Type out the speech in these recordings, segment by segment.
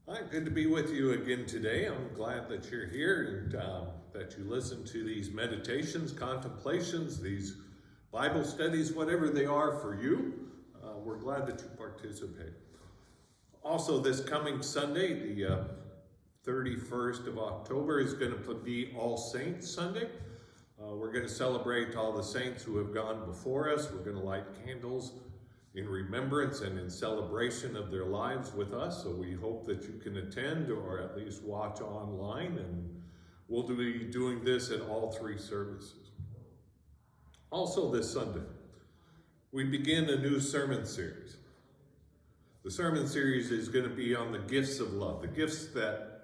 Hi, good to be with you again today. I'm glad that you're here and that you listen to these meditations, contemplations, these Bible studies, whatever they are for you. We're glad that you participate. Also, this coming Sunday, the 31st of October, is going to be All Saints Sunday. We're going to celebrate all the saints who have gone before us. We're going to light candles in remembrance and in celebration of their lives with us. So we hope that you can attend or at least watch online, and we'll be doing this at all three services. Also this Sunday, we begin a new sermon series. The sermon series is going to be on the gifts of love, the gifts that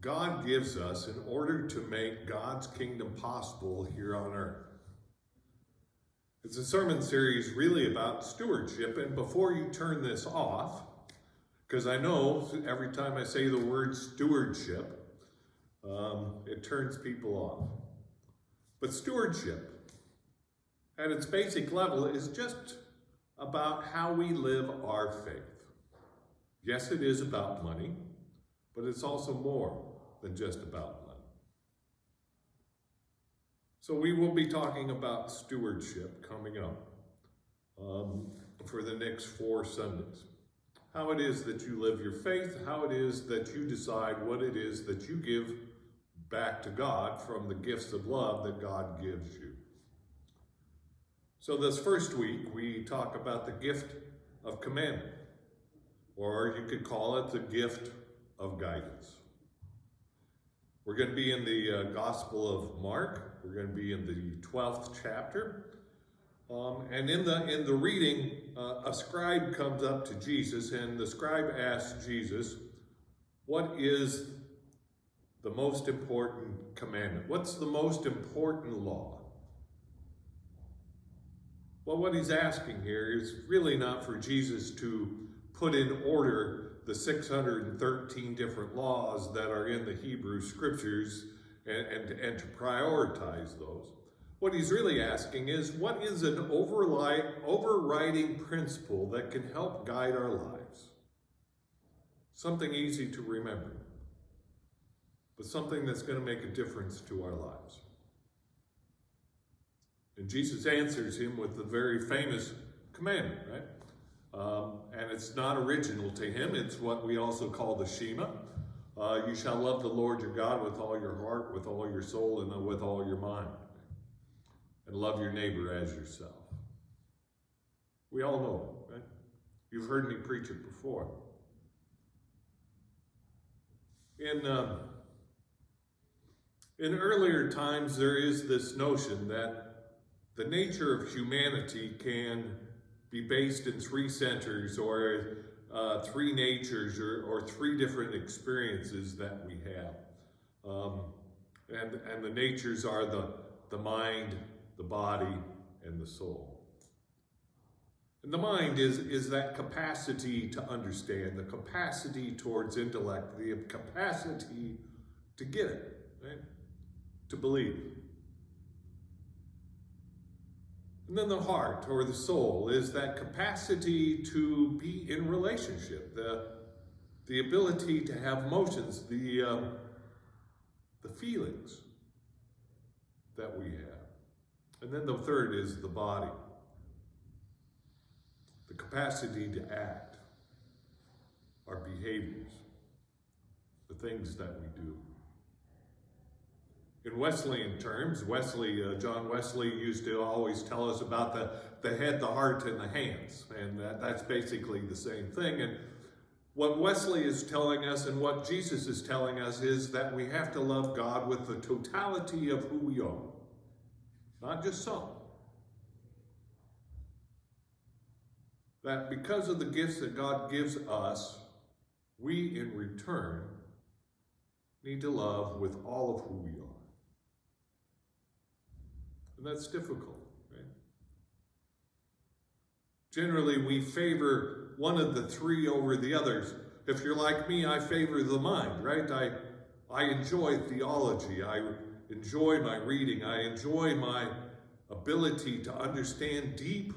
God gives us in order to make God's kingdom possible here on earth. It's a sermon series really about stewardship, and before you turn this off, because I know every time I say the word stewardship, it turns people off. But stewardship, at its basic level, is just about how we live our faith. Yes, it is about money, but it's also more than just about money. So we will be talking about stewardship coming up for the next 4 Sundays. How it is that you live your faith, how it is that you decide what it is that you give back to God from the gifts of love that God gives you. So this first week, we talk about the gift of commandment, or you could call it the gift of guidance. We're going to be in the Gospel of Mark. We're going to be in the 12th chapter. And in the reading, a scribe comes up to Jesus, and the scribe asks Jesus, what is the most important commandment? What's the most important law? Well, what he's asking here is really not for Jesus to put in order the 613 different laws that are in the Hebrew scriptures and to prioritize those. What he's really asking is, what is an overriding principle that can help guide our lives? Something easy to remember, but something that's going to make a difference to our lives. And Jesus answers him with the very famous commandment, right? And it's not original to him. It's what we also call the Shema. You shall love the Lord your God with all your heart, with all your soul, and with all your mind. And love your neighbor as yourself. We all know, right? You've heard me preach it before. In earlier times, there is this notion that the nature of humanity can be based in 3 centers or 3 natures or 3 different experiences that we have. And the natures are the mind, the body, and the soul. And the mind is that capacity to understand, the capacity towards intellect, the capacity to get it, right? To believe. And then the heart, or the soul, is that capacity to be in relationship, the ability to have emotions, the feelings that we have. And then the third is the body, the capacity to act, our behaviors, the things that we do. In Wesleyan terms, John Wesley used to always tell us about the head, the heart, and the hands. And that's basically the same thing. And what Wesley is telling us and what Jesus is telling us is that we have to love God with the totality of who we are. Not just some. That because of the gifts that God gives us, we in return need to love with all of who we are. And that's difficult, right? Generally, we favor one of the 3 over the others. If you're like me, I favor the mind, right? I enjoy theology. I enjoy my reading. I enjoy my ability to understand deep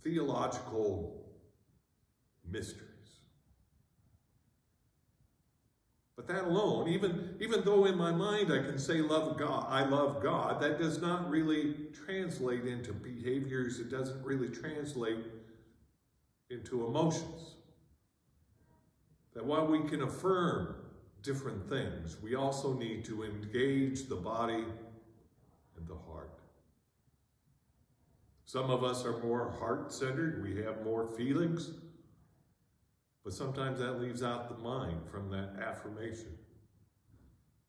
theological mysteries. But that alone, even though in my mind I can say I love God, that does not really translate into behaviors. It doesn't really translate into emotions. That while we can affirm different things, we also need to engage the body and the heart. Some of us are more heart-centered. We have more feelings. But sometimes that leaves out the mind from that affirmation.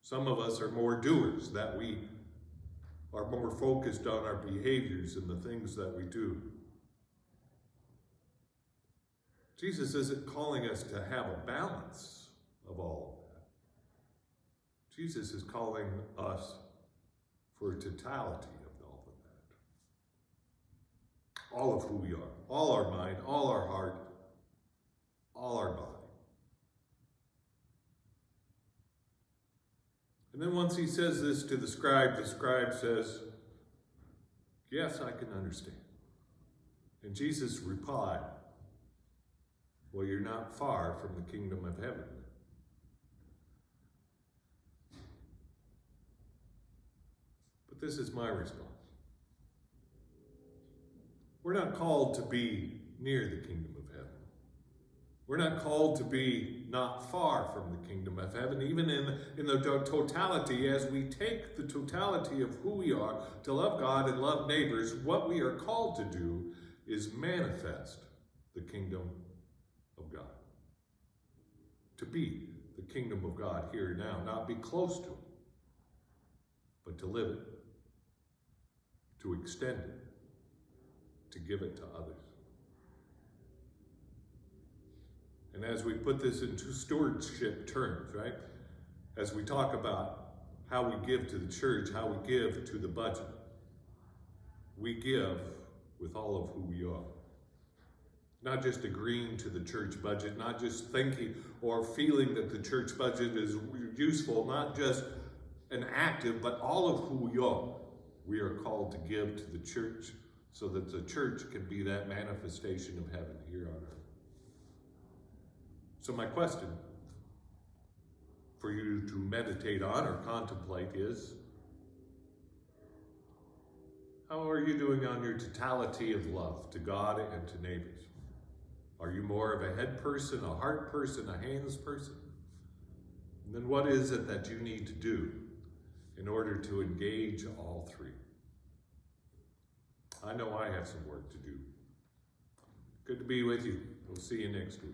Some of us are more doers, that we are more focused on our behaviors and the things that we do. Jesus isn't calling us to have a balance of all of that. Jesus is calling us for a totality of all of that. All of who we are, all our mind, all our heart, all our body. And then once he says this to the scribe says, yes, I can understand. And Jesus replied, well, you're not far from the kingdom of heaven. But this is my response. We're not called to be near the kingdom of heaven. We're not called to be not far from the kingdom of heaven, even in the totality, as we take the totality of who we are to love God and love neighbors. What we are called to do is manifest the kingdom of God. To be the kingdom of God here and now, not be close to it, but to live it, to extend it, to give it to others. And as we put this into stewardship terms, right? As we talk about how we give to the church, how we give to the budget, we give with all of who we are. Not just agreeing to the church budget, not just thinking or feeling that the church budget is useful, not just an active, but all of who we are. We are called to give to the church so that the church can be that manifestation of heaven here on earth. So my question for you to meditate on or contemplate is, how are you doing on your totality of love to God and to neighbors? Are you more of a head person, a heart person, a hands person? And then what is it that you need to do in order to engage all three? I know I have some work to do. Good to be with you. We'll see you next week.